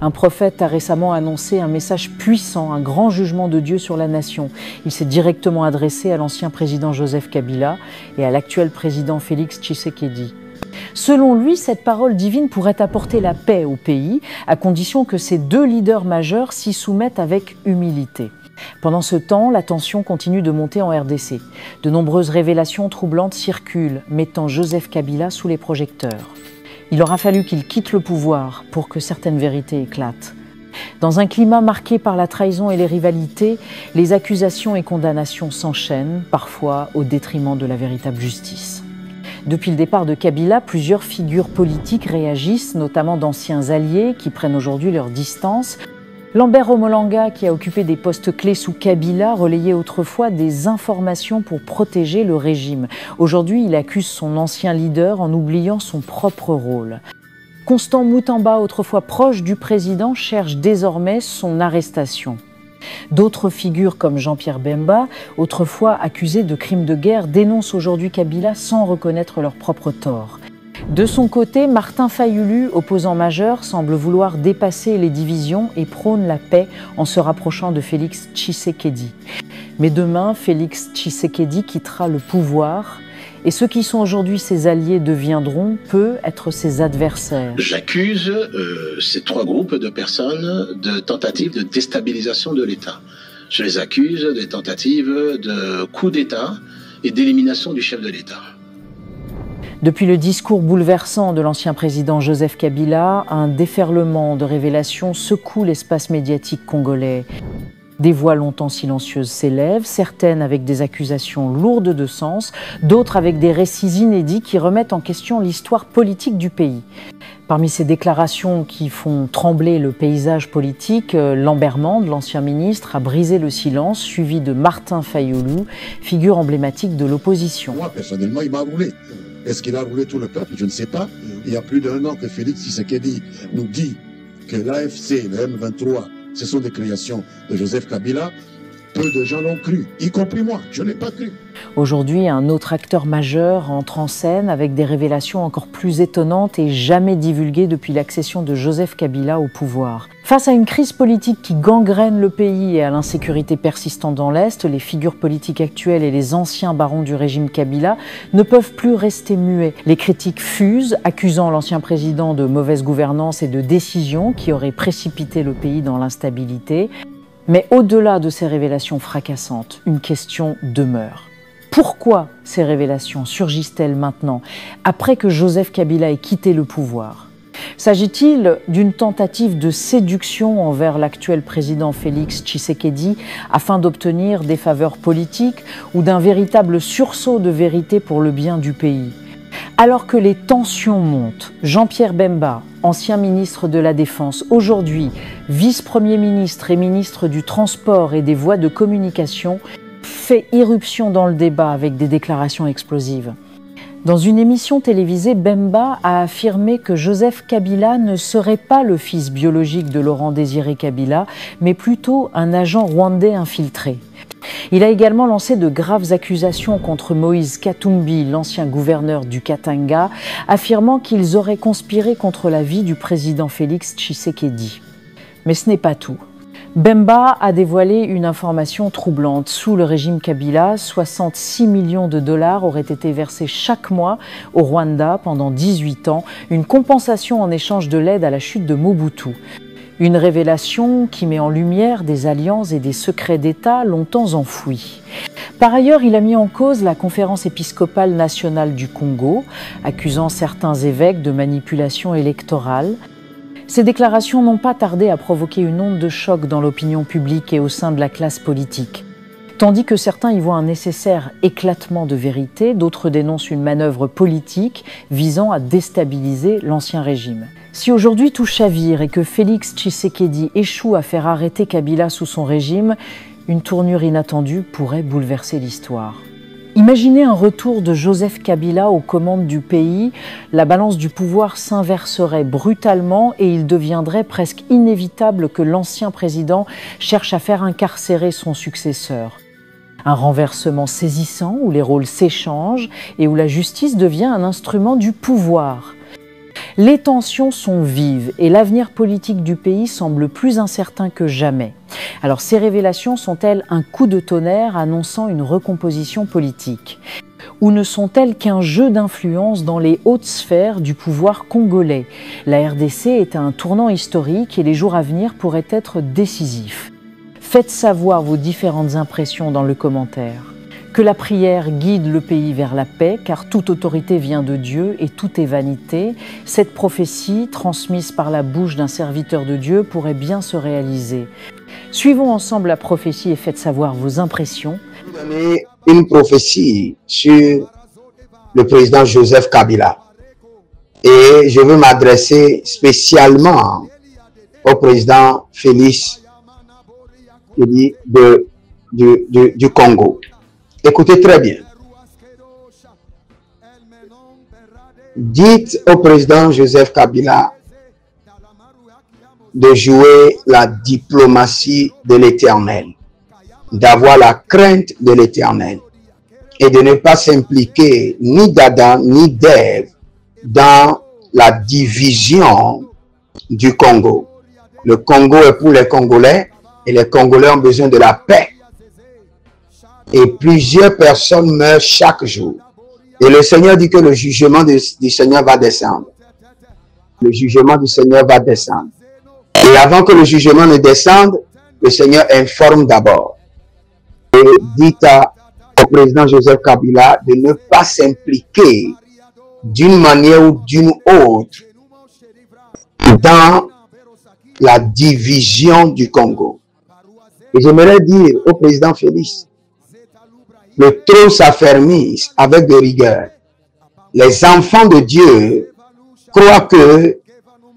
Un prophète a récemment annoncé un message puissant, un grand jugement de Dieu sur la nation. Il s'est directement adressé à l'ancien président Joseph Kabila et à l'actuel président Félix Tshisekedi. Selon lui, cette parole divine pourrait apporter la paix au pays, à condition que ces deux leaders majeurs s'y soumettent avec humilité. Pendant ce temps, la tension continue de monter en RDC. De nombreuses révélations troublantes circulent, mettant Joseph Kabila sous les projecteurs. Il aura fallu qu'il quitte le pouvoir pour que certaines vérités éclatent. Dans un climat marqué par la trahison et les rivalités, les accusations et condamnations s'enchaînent, parfois au détriment de la véritable justice. Depuis le départ de Kabila, plusieurs figures politiques réagissent, notamment d'anciens alliés qui prennent aujourd'hui leur distance. Lambert Omolanga, qui a occupé des postes clés sous Kabila, relayait autrefois des informations pour protéger le régime. Aujourd'hui, il accuse son ancien leader en oubliant son propre rôle. Constant Moutamba, autrefois proche du président, cherche désormais son arrestation. D'autres figures comme Jean-Pierre Bemba, autrefois accusé de crimes de guerre, dénoncent aujourd'hui Kabila sans reconnaître leurs propres torts. De son côté, Martin Fayulu, opposant majeur, semble vouloir dépasser les divisions et prône la paix en se rapprochant de Félix Tshisekedi. Mais demain, Félix Tshisekedi quittera le pouvoir et ceux qui sont aujourd'hui ses alliés deviendront, peu, être ses adversaires. J'accuse ces trois groupes de personnes de tentatives de déstabilisation de l'État. Je les accuse des tentatives de coup d'État et d'élimination du chef de l'État. Depuis le discours bouleversant de l'ancien président Joseph Kabila, un déferlement de révélations secoue l'espace médiatique congolais. Des voix longtemps silencieuses s'élèvent, certaines avec des accusations lourdes de sens, d'autres avec des récits inédits qui remettent en question l'histoire politique du pays. Parmi ces déclarations qui font trembler le paysage politique, Lambert Mende, l'ancien ministre, a brisé le silence, suivi de Martin Fayulu, figure emblématique de l'opposition. Moi, personnellement, il m'a roulé. Est-ce qu'il a roulé tout le peuple? Je ne sais pas. Il y a plus d'1 an que Félix Tshisekedi nous dit que l'AFC, le M23, ce sont des créations de Joseph Kabila. Peu de gens l'ont cru, y compris moi. Je n'ai pas cru. Aujourd'hui, un autre acteur majeur entre en scène avec des révélations encore plus étonnantes et jamais divulguées depuis l'accession de Joseph Kabila au pouvoir. Face à une crise politique qui gangrène le pays et à l'insécurité persistante dans l'Est, les figures politiques actuelles et les anciens barons du régime Kabila ne peuvent plus rester muets. Les critiques fusent, accusant l'ancien président de mauvaise gouvernance et de décisions qui auraient précipité le pays dans l'instabilité. Mais au-delà de ces révélations fracassantes, une question demeure. Pourquoi ces révélations surgissent-elles maintenant, après que Joseph Kabila ait quitté le pouvoir? S'agit-il d'une tentative de séduction envers l'actuel président Félix Tshisekedi afin d'obtenir des faveurs politiques ou d'un véritable sursaut de vérité pour le bien du pays? Alors que les tensions montent, Jean-Pierre Bemba, ancien ministre de la Défense, aujourd'hui vice-premier ministre et ministre du Transport et des Voies de Communication, fait irruption dans le débat avec des déclarations explosives. Dans une émission télévisée, Bemba a affirmé que Joseph Kabila ne serait pas le fils biologique de Laurent-Désiré Kabila, mais plutôt un agent rwandais infiltré. Il a également lancé de graves accusations contre Moïse Katumbi, l'ancien gouverneur du Katanga, affirmant qu'ils auraient conspiré contre la vie du président Félix Tshisekedi. Mais ce n'est pas tout. Bemba a dévoilé une information troublante. Sous le régime Kabila, 66 millions de dollars auraient été versés chaque mois au Rwanda pendant 18 ans, une compensation en échange de l'aide à la chute de Mobutu. Une révélation qui met en lumière des alliances et des secrets d'État longtemps enfouis. Par ailleurs, il a mis en cause la Conférence épiscopale nationale du Congo, accusant certains évêques de manipulation électorale. Ces déclarations n'ont pas tardé à provoquer une onde de choc dans l'opinion publique et au sein de la classe politique. Tandis que certains y voient un nécessaire éclatement de vérité, d'autres dénoncent une manœuvre politique visant à déstabiliser l'ancien régime. Si aujourd'hui tout chavire et que Félix Tshisekedi échoue à faire arrêter Kabila sous son régime, une tournure inattendue pourrait bouleverser l'histoire. Imaginez un retour de Joseph Kabila aux commandes du pays, la balance du pouvoir s'inverserait brutalement et il deviendrait presque inévitable que l'ancien président cherche à faire incarcérer son successeur. Un renversement saisissant où les rôles s'échangent et où la justice devient un instrument du pouvoir. Les tensions sont vives et l'avenir politique du pays semble plus incertain que jamais. Alors ces révélations sont-elles un coup de tonnerre annonçant une recomposition politique ? Ou ne sont-elles qu'un jeu d'influence dans les hautes sphères du pouvoir congolais? La RDC est à un tournant historique et les jours à venir pourraient être décisifs. Faites savoir vos différentes impressions dans le commentaire. Que la prière guide le pays vers la paix, car toute autorité vient de Dieu et tout est vanité. Cette prophétie, transmise par la bouche d'un serviteur de Dieu, pourrait bien se réaliser. Suivons ensemble la prophétie et faites savoir vos impressions. Donner une prophétie sur le président Joseph Kabila. Et je veux m'adresser spécialement au président Félix du Congo. Écoutez très bien. Dites au président Joseph Kabila de jouer la diplomatie de l'Éternel, d'avoir la crainte de l'Éternel et de ne pas s'impliquer ni d'Adam ni d'Ève dans la division du Congo. Le Congo est pour les Congolais et les Congolais ont besoin de la paix. Et plusieurs personnes meurent chaque jour. Et le Seigneur dit que le jugement du Seigneur va descendre. Le jugement du Seigneur va descendre. Et avant que le jugement ne descende, le Seigneur informe d'abord. Et dit au président Joseph Kabila de ne pas s'impliquer d'une manière ou d'une autre dans la division du Congo. Et j'aimerais dire au président Félix, le trône s'affermisse avec de rigueur. Les enfants de Dieu croient que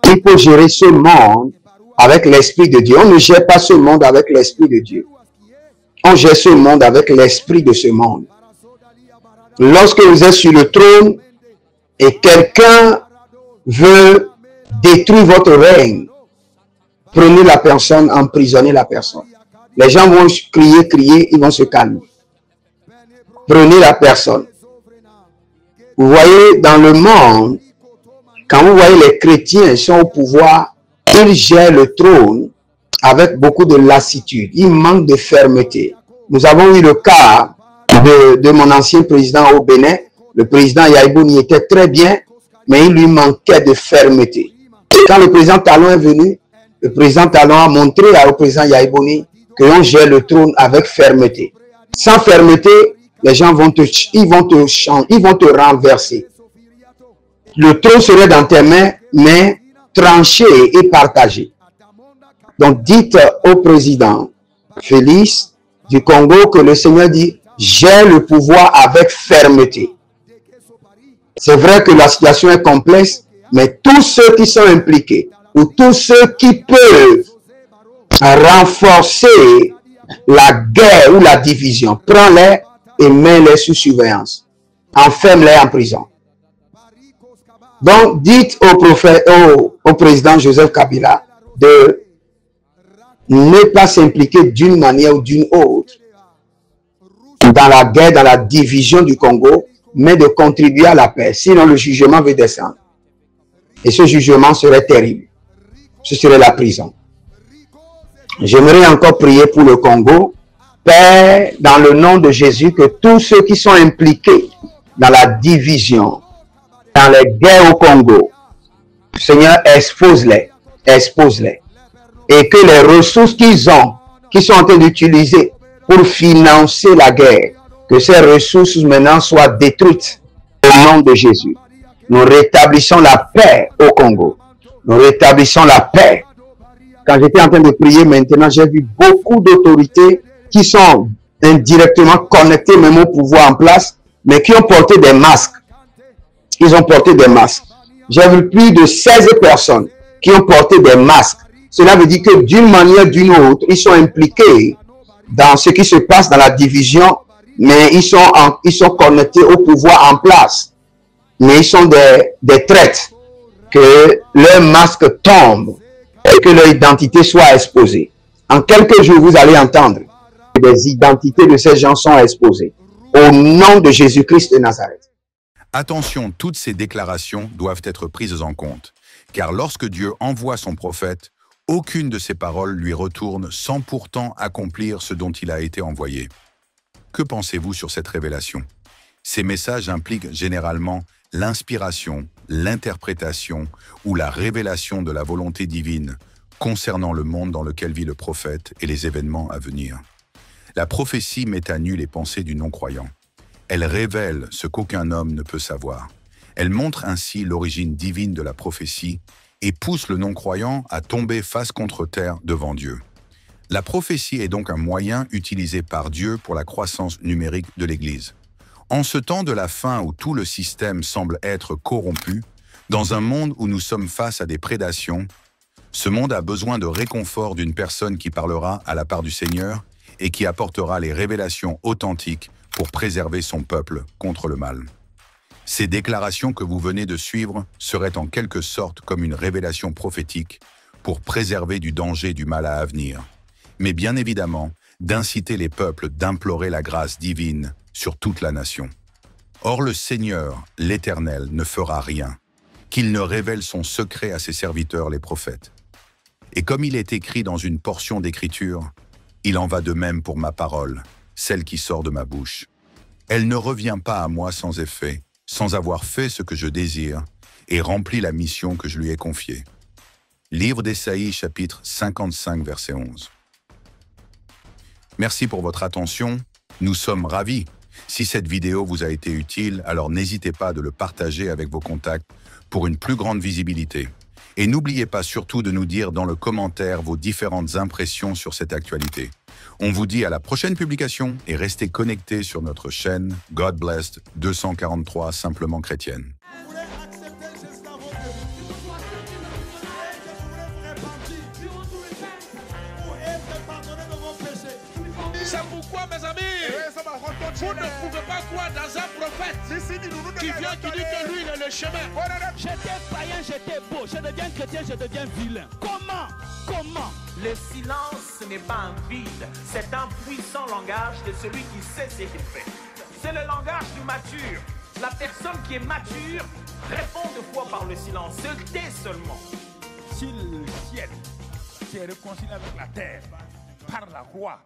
il faut gérer ce monde avec l'Esprit de Dieu. On ne gère pas ce monde avec l'Esprit de Dieu. On gère ce monde avec l'esprit de ce monde. Lorsque vous êtes sur le trône et quelqu'un veut détruire votre règne, prenez la personne, emprisonnez la personne. Les gens vont crier, ils vont se calmer. Prenez la personne. Vous voyez, dans le monde, quand vous voyez les chrétiens sont au pouvoir, ils gèrent le trône avec beaucoup de lassitude. Il manque de fermeté. Nous avons eu le cas de mon ancien président au Bénin. Le président Yaïbouni était très bien, mais il lui manquait de fermeté. Quand le président Talon est venu, le président Talon a montré au président Yaïbouni qu'on gère le trône avec fermeté. Sans fermeté, les gens vont te renverser. Le trône serait dans tes mains, mais tranché et partagé. Donc, dites au président Félix du Congo que le Seigneur dit, j'ai le pouvoir avec fermeté. C'est vrai que la situation est complexe, mais tous ceux qui sont impliqués ou tous ceux qui peuvent renforcer la guerre ou la division, prends-les et mets-les sous surveillance. Enferme-les en prison. Donc, dites au président Joseph Kabila de ne pas s'impliquer d'une manière ou d'une autre dans la guerre, dans la division du Congo, mais de contribuer à la paix. Sinon, le jugement va descendre. Et ce jugement serait terrible. Ce serait la prison. J'aimerais encore prier pour le Congo. Père, dans le nom de Jésus, que tous ceux qui sont impliqués dans la division, dans les guerres au Congo, Seigneur, expose-les, expose-les. Et que les ressources qu'ils sont en train d'utiliser pour financer la guerre, que ces ressources maintenant soient détruites au nom de Jésus. Nous rétablissons la paix au Congo. Nous rétablissons la paix. Quand j'étais en train de prier maintenant, j'ai vu beaucoup d'autorités qui sont indirectement connectées même au pouvoir en place, mais qui ont porté des masques. Ils ont porté des masques. J'ai vu plus de 16 personnes qui ont porté des masques. Cela veut dire que d'une manière ou d'une autre, ils sont impliqués dans ce qui se passe dans la division, mais ils sont connectés au pouvoir en place. Mais ils sont des traîtres. Que leur masque tombe et que leur identité soit exposée. En quelques jours, vous allez entendre que les identités de ces gens sont exposées. Au nom de Jésus-Christ de Nazareth. Attention, toutes ces déclarations doivent être prises en compte, car lorsque Dieu envoie son prophète, aucune de ses paroles lui retourne sans pourtant accomplir ce dont il a été envoyé. Que pensez-vous sur cette révélation? Ces messages impliquent généralement l'inspiration, l'interprétation ou la révélation de la volonté divine concernant le monde dans lequel vit le prophète et les événements à venir. La prophétie met à nu les pensées du non-croyant. Elle révèle ce qu'aucun homme ne peut savoir. Elle montre ainsi l'origine divine de la prophétie et pousse le non-croyant à tomber face contre terre devant Dieu. La prophétie est donc un moyen utilisé par Dieu pour la croissance numérique de l'Église. En ce temps de la fin où tout le système semble être corrompu, dans un monde où nous sommes face à des prédations, ce monde a besoin de réconfort d'une personne qui parlera à la part du Seigneur et qui apportera les révélations authentiques pour préserver son peuple contre le mal. Ces déclarations que vous venez de suivre seraient en quelque sorte comme une révélation prophétique pour préserver du danger du mal à venir, mais bien évidemment d'inciter les peuples d'implorer la grâce divine sur toute la nation. Or le Seigneur, l'Éternel, ne fera rien, qu'il ne révèle son secret à ses serviteurs les prophètes. Et comme il est écrit dans une portion d'Écriture, il en va de même pour ma parole, celle qui sort de ma bouche. Elle ne revient pas à moi sans effet, sans avoir fait ce que je désire et rempli la mission que je lui ai confiée. Livre d'Ésaïe, chapitre 55, verset 11. Merci pour votre attention. Nous sommes ravis. Si cette vidéo vous a été utile, alors n'hésitez pas de le partager avec vos contacts pour une plus grande visibilité. Et n'oubliez pas surtout de nous dire dans le commentaire vos différentes impressions sur cette actualité. On vous dit à la prochaine publication et restez connectés sur notre chaîne God Blessed 243 Simplement Chrétienne. C'est pourquoi, mes amis, vous ne pouvez pas croire dans un prophète qui vient, qui dit que lui, il est le chemin. J'étais païen, j'étais beau. Je deviens chrétien, je deviens vilain. Comment? Le silence, ce n'est pas un vide, c'est un puissant langage de celui qui sait ce qu'il fait. C'est le langage du mature. La personne qui est mature répond de fois par le silence, se tait seulement. Si le ciel s'est réconcilié avec la terre par la croix,